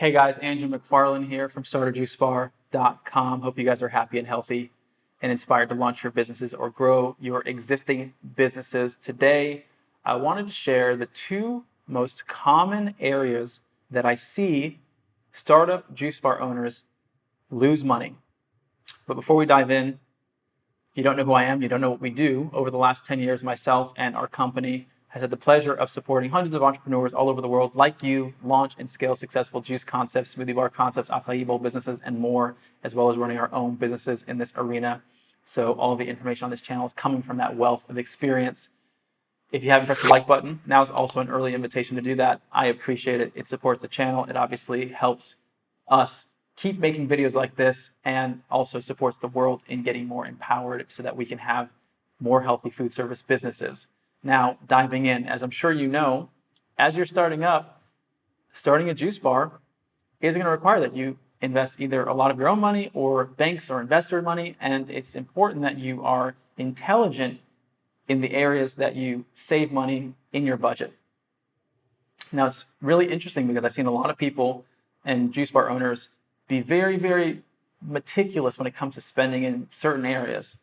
Hey guys, Andrew McFarland here from StartAJuiceBar.com. Hope you guys are happy and healthy and inspired to launch your businesses or grow your existing businesses. Today, I wanted to share the two most common areas that I see startup juice bar owners lose money. But before we dive in, if you don't know who I am, you don't know what we do. Over the last 10 years, myself and our company has had the pleasure of supporting hundreds of entrepreneurs all over the world like you launch and scale successful juice concepts, smoothie bar concepts, acai bowl businesses, and more, as well as running our own businesses in this arena. So all the information on this channel is coming from that wealth of experience. If you haven't pressed the like button, now is also an early invitation to do that. I appreciate it. It supports the channel. It obviously helps us keep making videos like this and also supports the world in getting more empowered so that we can have more healthy food service businesses. Now, diving in, as I'm sure you know, as you're starting a juice bar is going to require that you invest either a lot of your own money or banks or investor money, and it's important that you are intelligent in the areas that you save money in your budget. Now, it's really interesting because I've seen a lot of people and juice bar owners be very, very meticulous when it comes to spending in certain areas.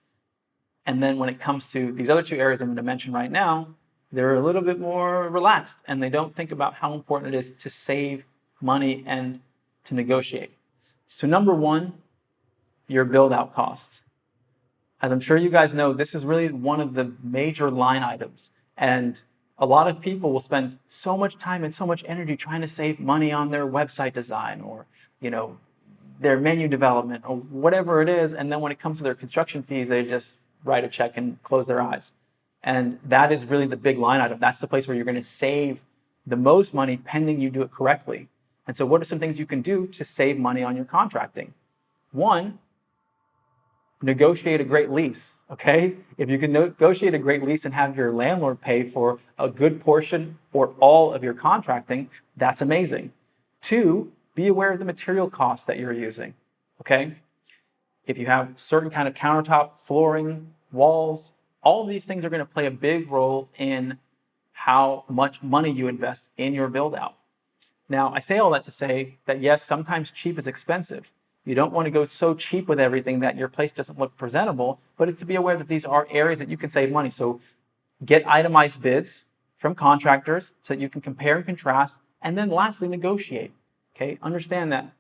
And then when it comes to these other two areas I'm going to mention right now, they're a little bit more relaxed and they don't think about how important it is to save money and to negotiate. So number one, your build out costs. As I'm sure you guys know, this is really one of the major line items. And a lot of people will spend so much time and so much energy trying to save money on their website design or, their menu development or whatever it is. And then when it comes to their construction fees, they just write a check and close their eyes. And that is really the big line item. That's the place where you're going to save the most money pending you do it correctly. And so what are some things you can do to save money on your contracting? One, negotiate a great lease, okay? If you can negotiate a great lease and have your landlord pay for a good portion or all of your contracting, that's amazing. Two, be aware of the material costs that you're using, okay? If you have certain kind of countertop, flooring, walls, all of these things are going to play a big role in how much money you invest in your build out. Now, I say all that to say that yes, sometimes cheap is expensive. You don't want to go so cheap with everything that your place doesn't look presentable, but it's to be aware that these are areas that you can save money. So get itemized bids from contractors so that you can compare and contrast, and then lastly, negotiate. Okay, understand that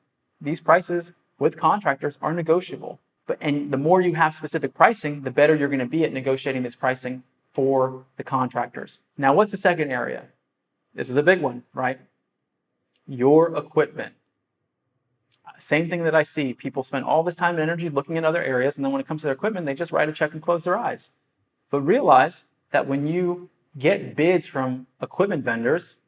these prices with contractors are negotiable. And the more you have specific pricing, the better you're going to be at negotiating this pricing for the contractors. Now, what's the second area? This is a big one, right? Your equipment. Same thing that I see. People spend all this time and energy looking at other areas, and then when it comes to their equipment, they just write a check and close their eyes. But realize that when you get bids from equipment vendors,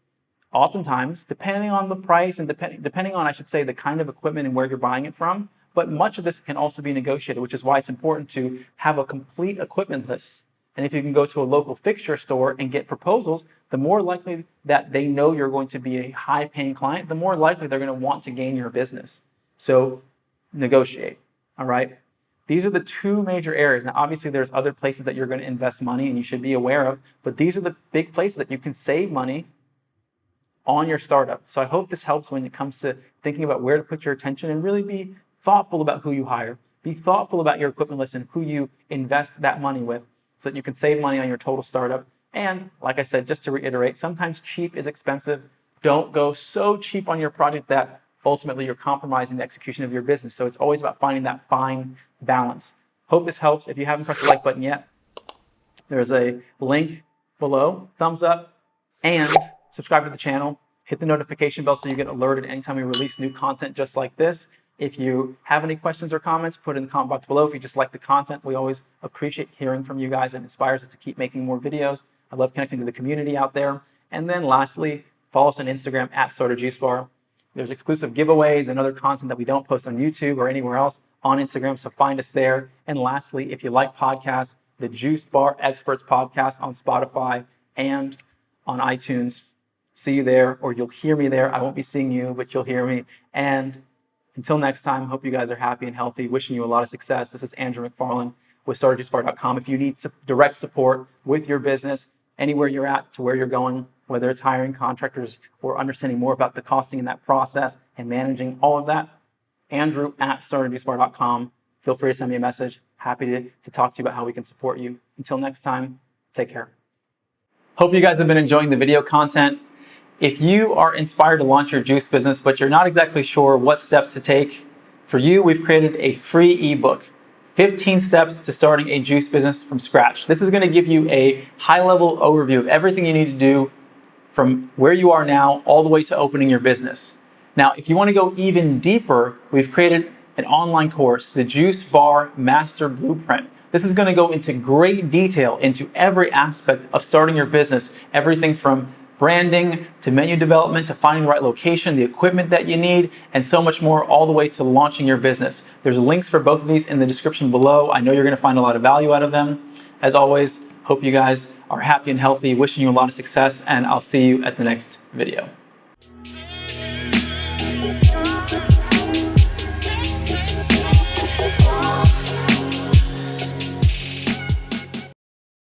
oftentimes, depending on the price and depending on, I should say, the kind of equipment and where you're buying it from, but much of this can also be negotiated, which is why it's important to have a complete equipment list. And if you can go to a local fixture store and get proposals, the more likely that they know you're going to be a high-paying client, the more likely they're going to want to gain your business. So negotiate, all right? These are the two major areas. Now, obviously, there's other places that you're going to invest money and you should be aware of, but these are the big places that you can save money on your startup. So I hope this helps when it comes to thinking about where to put your attention and really be thoughtful about who you hire. Be thoughtful about your equipment list and who you invest that money with so that you can save money on your total startup. And like I said, just to reiterate, sometimes cheap is expensive. Don't go so cheap on your project that ultimately you're compromising the execution of your business. So it's always about finding that fine balance. Hope this helps. If you haven't pressed the like button yet, there's a link below, thumbs up, and subscribe to the channel. Hit the notification bell so you get alerted anytime we release new content just like this. If you have any questions or comments, put it in the comment box below. If you just like the content, we always appreciate hearing from you guys. It inspires us to keep making more videos. I love connecting to the community out there. And then lastly, follow us on Instagram at StartAJuiceBar. There's exclusive giveaways and other content that we don't post on YouTube or anywhere else on Instagram, so find us there. And lastly, if you like podcasts, the Juice Bar Experts podcast on Spotify and on iTunes. See you there, or you'll hear me there. I won't be seeing you, but you'll hear me. And until next time, hope you guys are happy and healthy. Wishing you a lot of success. This is Andrew McFarland with StartAJuiceBar.com. If you need direct support with your business, anywhere you're at to where you're going, whether it's hiring contractors or understanding more about the costing in that process and managing all of that, Andrew at StartAJuiceBar.com. Feel free to send me a message. Happy to talk to you about how we can support you. Until next time, take care. Hope you guys have been enjoying the video content. If you are inspired to launch your juice business, but you're not exactly sure what steps to take, for you, we've created a free ebook, 15 Steps to Starting a Juice Business from Scratch. This is going to give you a high-level overview of everything you need to do from where you are now all the way to opening your business. Now, if you want to go even deeper, we've created an online course, the Juice Bar Master Blueprint. This is going to go into great detail into every aspect of starting your business, everything from branding to menu development to finding the right location, the equipment that you need, and so much more, all the way to launching your business. There's links for both of these in the description below. I know you're going to find a lot of value out of them. As always, hope you guys are happy and healthy, wishing you a lot of success, and I'll see you at the next video.